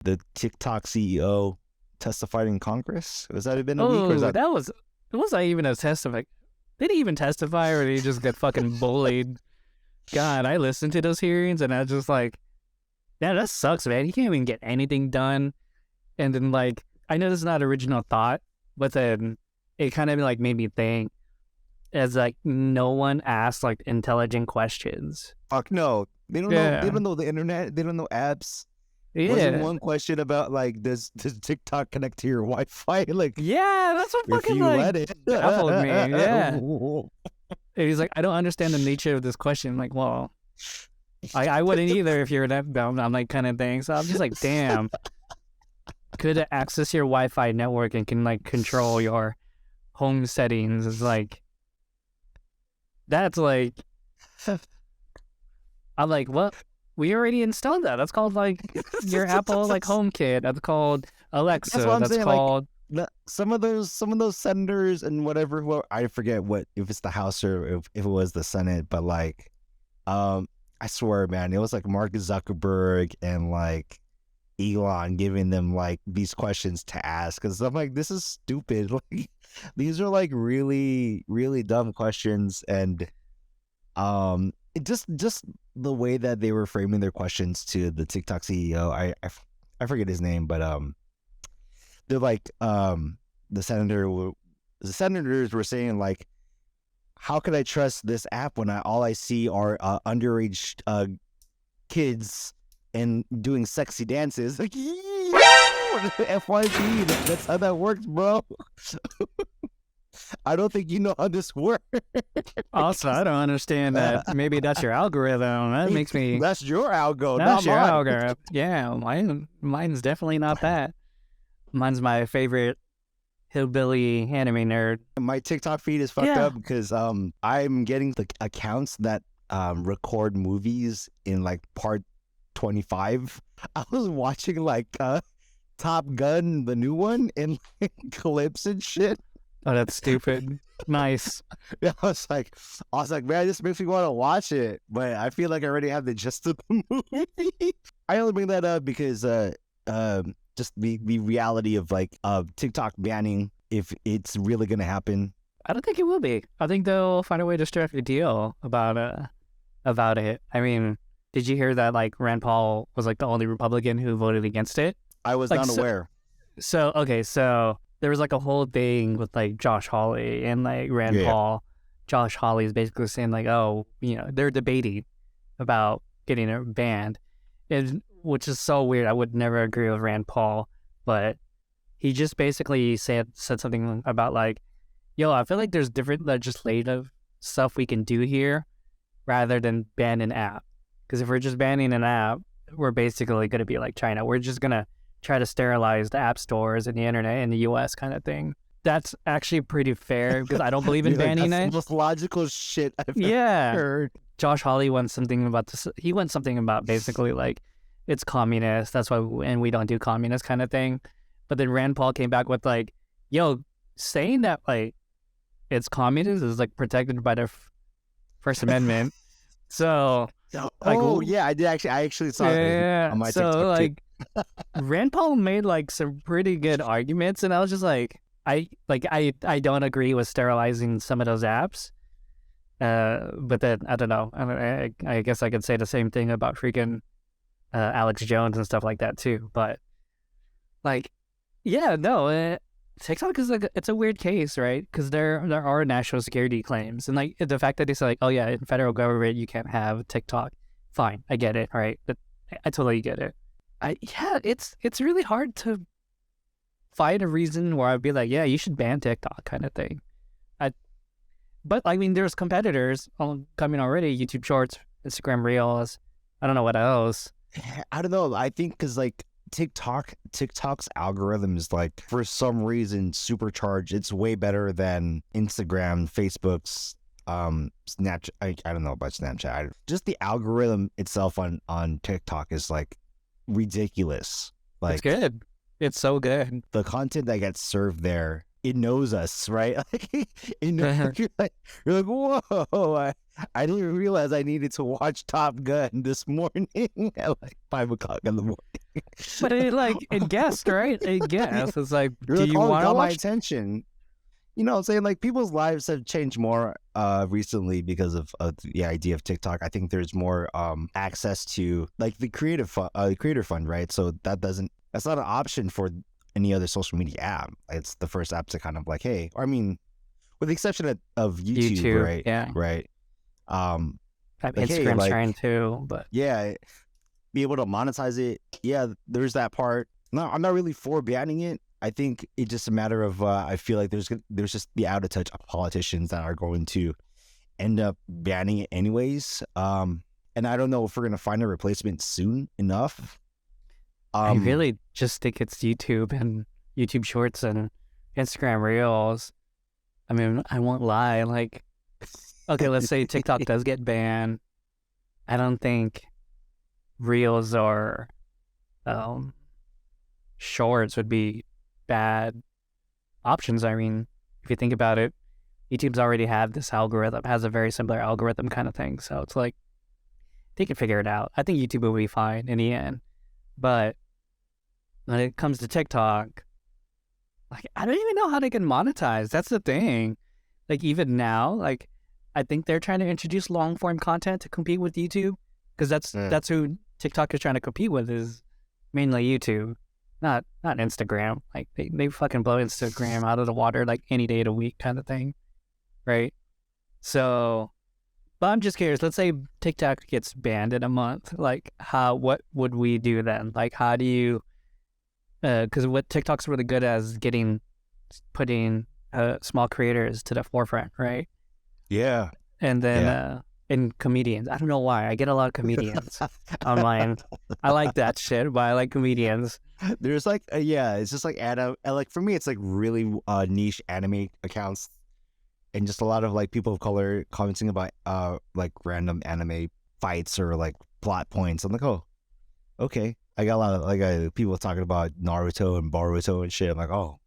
the TikTok CEO testified in Congress? Was that been a week? Or is Oh, that... it wasn't even a testify. Did he even testify, or did he just get fucking bullied? God, I listened to those hearings, and I was just like, yeah, that sucks, man. He can't even get anything done. And then, like, I know this is not original thought, but then it kind of like made me think, as like no one asked like intelligent questions. Fuck no. They don't know. They Yeah, don't know the internet. They don't know apps. Wasn't yeah, one question about like does TikTok connect to your Wi-Fi? Like yeah. That's what if fucking you like let it. baffled me. Yeah, and he's like, I don't understand the nature of this question. I'm like, well, I wouldn't either if you're that dumb. I'm like kind of thing. So I'm just like, damn. Could it access your Wi-Fi network and can like control your home settings? It's like, that's like, I'm like, well, we already installed that. That's called like your Apple like HomeKit. That's called Alexa. That's what I'm That's saying. called Some of those senators and whatever, who I forget what, if it's the House or if it was the Senate, but like, I swear, man, it was like Mark Zuckerberg and like Elon giving them like these questions to ask, because I'm like, this is stupid. Like, these are like really, really dumb questions, and it just the way that they were framing their questions to the TikTok CEO, I forget his name, but they're like the senators were saying like, how could I trust this app when all I see are underage kids and doing sexy dances? Like, FYP, that's how that works, bro. I don't think you know how this works. also, I don't understand that. Maybe that's your algorithm. That makes me. That's your algo, That's not your mine. algorithm. Yeah, mine's definitely not that. Mine's my favorite hillbilly anime nerd. My TikTok feed is fucked up because I'm getting the accounts that record movies in like part 25. I was watching like Top Gun, the new one, in clips and shit. Oh, that's stupid. Nice. Yeah, I was like, man, this makes me want to watch it, but I feel like I already have the gist of the movie. I only bring that up because just the reality of like TikTok banning, if it's really gonna happen. I don't think it will be. I think they'll find a way to strike a deal about it. I mean, did you hear that like Rand Paul was like the only Republican who voted against it? I was like, not aware. So there was like a whole thing with like Josh Hawley and like Rand Paul. Josh Hawley is basically saying like, oh, you know, they're debating about getting it banned, which is so weird. I would never agree with Rand Paul, but he just basically said something about like, yo, I feel like there's different legislative stuff we can do here rather than ban an app. Because if we're just banning an app, we're basically going to be like China. We're just going to try to sterilize the app stores and the internet in the U.S. kind of thing. That's actually pretty fair because I don't believe in banning that's it. The most logical shit I've ever heard. Josh Hawley went something about this. He went something about basically like it's communist. That's why and we don't do communist kind of thing. But then Rand Paul came back with like, yo, saying that like it's communist is like protected by the First Amendment. So like, yeah, I did actually. I actually saw it on my TikTok too. Like Rand Paul made like some pretty good arguments, and I was just like, I don't agree with sterilizing some of those apps. But then I don't know. I guess I could say the same thing about freaking Alex Jones and stuff like that too. But like, yeah, no, TikTok is like it's a weird case, right? Because there are national security claims, and like the fact that they say like, oh yeah, in federal government you can't have TikTok. Fine, I get it, right? But I totally get it. It's really hard to find a reason where I'd be like, yeah, you should ban TikTok kind of thing. But I mean, there's competitors coming already: YouTube Shorts, Instagram Reels. I don't know what else. I don't know. I think because like TikTok's algorithm is like for some reason supercharged. It's way better than Instagram, Facebook's, Snapchat. I don't know about Snapchat. Just the algorithm itself on TikTok is like ridiculous. Like, it's good. It's so good. The content that gets served there, it knows us, right? Like, you're like, whoa! I didn't realize I needed to watch Top Gun this morning at like 5 o'clock in the morning. But it guessed, right? It guessed. It's like, You're do like, you oh, it want to got my watch? attention. You know what I'm saying? Like people's lives have changed more recently because of the idea of TikTok. I think there's more access to like the creator fund, right? So that's not an option for any other social media app. It's the first app to kind of like, hey, or I mean, with the exception of YouTube, YouTube, right? yeah. Right. Like, hey, Instagram's like, trying to, but yeah, be able to monetize it. Yeah, there's that part. No, I'm not really for banning it. I think it's just a matter of I feel like there's just the out of touch politicians that are going to end up banning it anyways. And I don't know if we're gonna find a replacement soon enough. I really just think it's YouTube and YouTube Shorts and Instagram Reels. I mean, I won't lie. Like, okay, let's say TikTok does get banned. I don't think Reels or Shorts would be bad options. I mean, if you think about it, YouTube's already had this algorithm, has a very similar algorithm kind of thing. So it's like, they can figure it out. I think YouTube will be fine in the end. But when it comes to TikTok, like, I don't even know how they can monetize. That's the thing. Like, even now, like, I think they're trying to introduce long form content to compete with YouTube, because that's who TikTok is trying to compete with, is mainly YouTube, not Instagram. Like, they fucking blow Instagram out of the water like any day of the week kind of thing, right? So, but I'm just curious. Let's say TikTok gets banned in a month. Like, what would we do then? Like, how do you? Because what TikTok's really good at is putting small creators to the forefront, right? Yeah. And then and comedians. I don't know why. I get a lot of comedians online. I like that shit, but I like comedians. There's like it's just like like for me it's like really niche anime accounts, and just a lot of like people of color commenting about like random anime fights or like plot points. I'm like, oh, okay. I got a lot of like people talking about Naruto and Boruto and shit. I'm like, oh,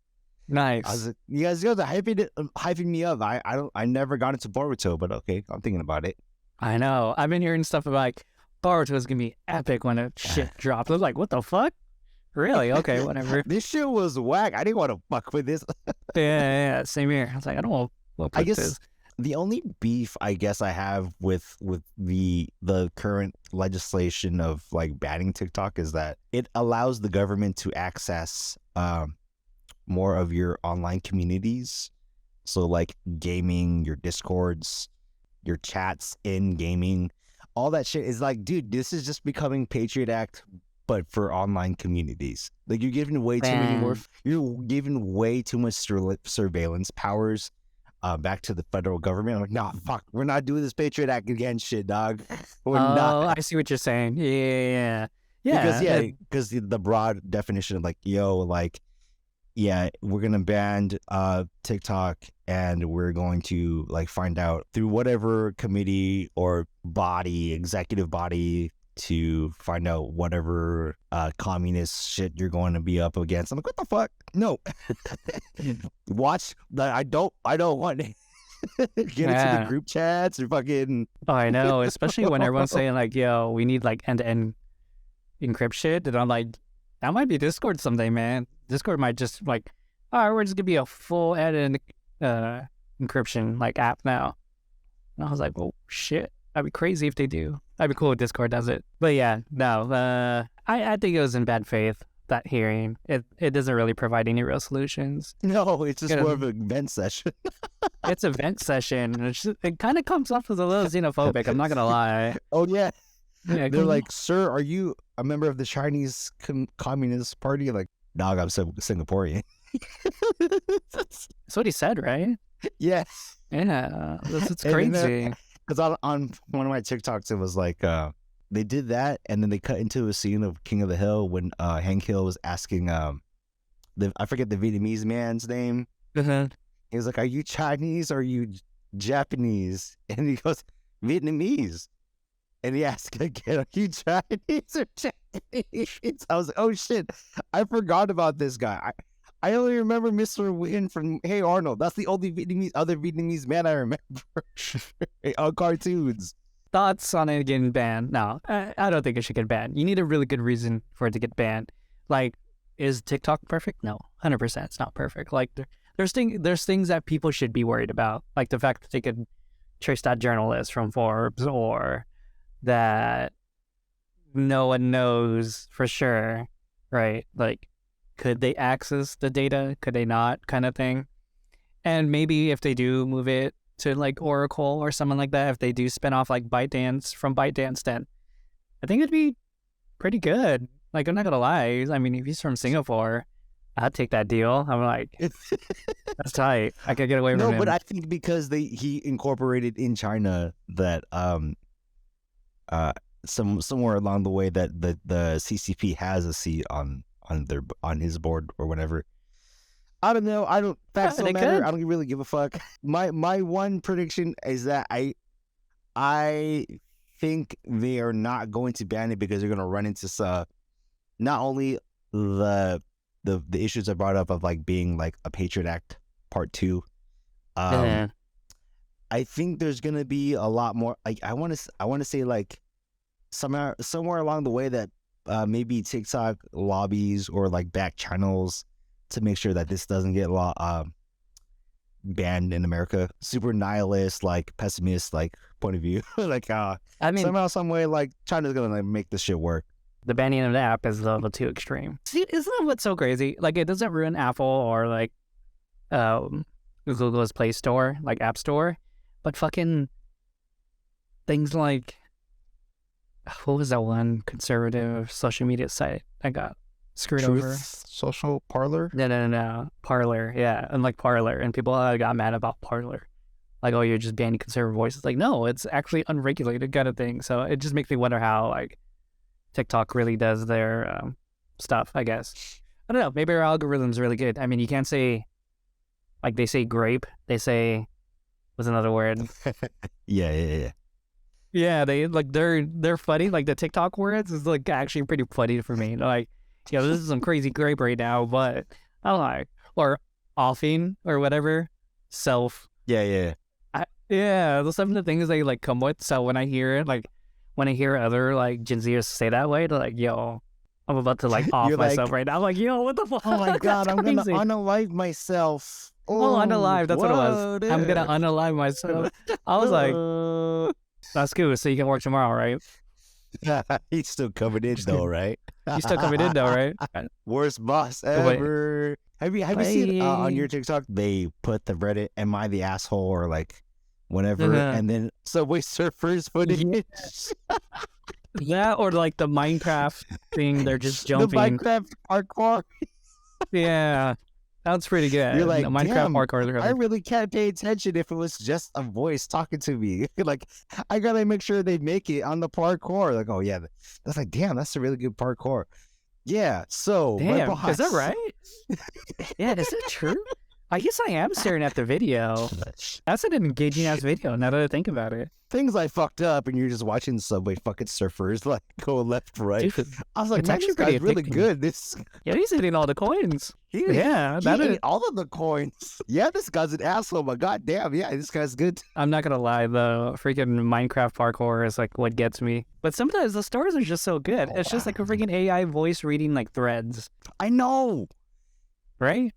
Nice. I was like, you guys are hyping me up. I never got into Boruto, but okay, I'm thinking about it. I know. I've been hearing stuff about like Boruto is gonna be epic when it shit drops. I was like, what the fuck? Really? Okay, whatever. This shit was whack. I didn't want to fuck with this. yeah, same here. I was like, I don't want to I guess this. the only beef I guess I have with the current legislation of like banning TikTok is that it allows the government to access more of your online communities. So like gaming, your Discords, your chats in gaming, all that shit is like, dude, this is just becoming Patriot Act, but for online communities. Like you're giving way too many more. You're giving way too much surveillance powers back to the federal government. I'm like, nah, fuck, we're not doing this Patriot Act again, shit, dog. We're not. I see what you're saying. Yeah. Because the broad definition of like, yo, like, yeah, we're gonna ban TikTok, and we're going to like find out through whatever committee or executive body, to find out whatever communist shit you're going to be up against. I'm like, what the fuck? No. Watch that. I don't want to get into the group chats or fucking. Oh, I know, especially when everyone's saying like, yo, we need like end-to-end encryption, and I'm like, that might be Discord someday, man. Discord might just like, all right, we're just gonna be a full end-to-end encryption like app now. And I was like, well, shit, that'd be crazy if they do. That'd be cool if Discord does it. But yeah, no, I think it was in bad faith, that hearing. It doesn't really provide any real solutions. No, it's just more of an vent session. It's a vent session. It kind of comes off as a little xenophobic, I'm not gonna lie. Oh yeah. Yeah, they're like, sir, are you a member of the Chinese Communist Party? Like, dog, I'm Singaporean. That's what he said, right? Yes. Yeah, that's crazy. Because on one of my TikToks, it was like they did that, and then they cut into a scene of King of the Hill when Hank Hill was asking I forget the Vietnamese man's name. Uh-huh. He was like, "Are you Chinese or are you Japanese?" And he goes, "Vietnamese." And he asked again, "Are you Chinese or Japanese?" I was like, "Oh shit, I forgot about this guy. I only remember Mr. Win from Hey Arnold. That's the only other Vietnamese man I remember on cartoons." thoughts on it getting banned? No, I don't think it should get banned. You need a really good reason for it to get banned. Like, is TikTok perfect? No, 100%. It's not perfect. Like, there's things that people should be worried about, like the fact that they could trace that journalist from Forbes, or that no one knows for sure, right? Like, could they access the data? Could they not? Kind of thing. And maybe if they do move it to like Oracle or someone like that, if they do spin off like ByteDance from ByteDance, then I think it'd be pretty good. Like, I'm not gonna lie. I mean, if he's from Singapore, I'd take that deal. I'm like, that's tight. I could get away from him. No, but I think because he incorporated in China that somewhere along the way that the CCP has a seat on his board or whatever. I don't know. Facts don't matter. I don't really give a fuck. My one prediction is that I think they are not going to ban it because they're going to run into not only the issues I brought up of like being like a Patriot Act Part 2. I think there's going to be a lot more. Like, I want to say like somewhere along the way that maybe TikTok lobbies or like back channels to make sure that this doesn't get banned in America. Super nihilist, like pessimist, like point of view. Like, I mean, somehow, some way, like China's gonna like make this shit work. The banning of the app is a little too extreme. See, isn't that what's so crazy? Like, it doesn't ruin Apple or like Google's Play Store, like App Store, but fucking things like, what was that one conservative social media site I got screwed over? Social Parlor? No. Parlor, yeah. And like Parlor. And people got mad about Parlor. Like, oh, you're just banning conservative voices. Like, no, it's actually unregulated kind of thing. So it just makes me wonder how like TikTok really does their stuff, I guess. I don't know. Maybe our algorithm's really good. I mean, you can't say, like, they say grape. They say, what's another word? Yeah. Yeah, they're funny. Like, the TikTok words is like actually pretty funny for me. Like, you know, this is some crazy grape right now, but I don't like, or offing or whatever, self. Yeah. Those some of the things they like come with. So when I hear it, like when I hear other like Gen Zers say that way, they're like, yo, I'm about to like off myself right now. I'm like, yo, what the fuck? Oh my god, I'm gonna unalive myself. Oh, unalive. That's what it was. Dude. I'm gonna unalive myself. I was like, that's cool. So you can work tomorrow, right? He's still coming in though, right? He's still coming in though, right? Worst boss ever. Have you seen on your TikTok they put the Reddit "Am I the asshole?" or like whatever, and then Subway Surfers footage. Yeah, or like the Minecraft thing. They're just jumping. The Minecraft parkour. Yeah. That's pretty good. You're like, Minecraft parkour. I really can't pay attention if it was just a voice talking to me. Like, I gotta make sure they make it on the parkour. Like, oh yeah, that's like, damn, that's a really good parkour. Yeah. So, damn, is that right? Yeah, is it true? I guess I am staring at the video. That's an engaging ass video. Now that I think about it, things I fucked up, and you're just watching Subway fucking surfers like go left, right. Dude, I was like, it's actually pretty really good. Yeah, he's hitting all the coins. He ate all of the coins. Yeah, this guy's an asshole, but goddamn, yeah, this guy's good. I'm not gonna lie, the freaking Minecraft parkour is like what gets me. But sometimes the stories are just so good. It's just like a freaking AI voice reading like threads. I know. Right?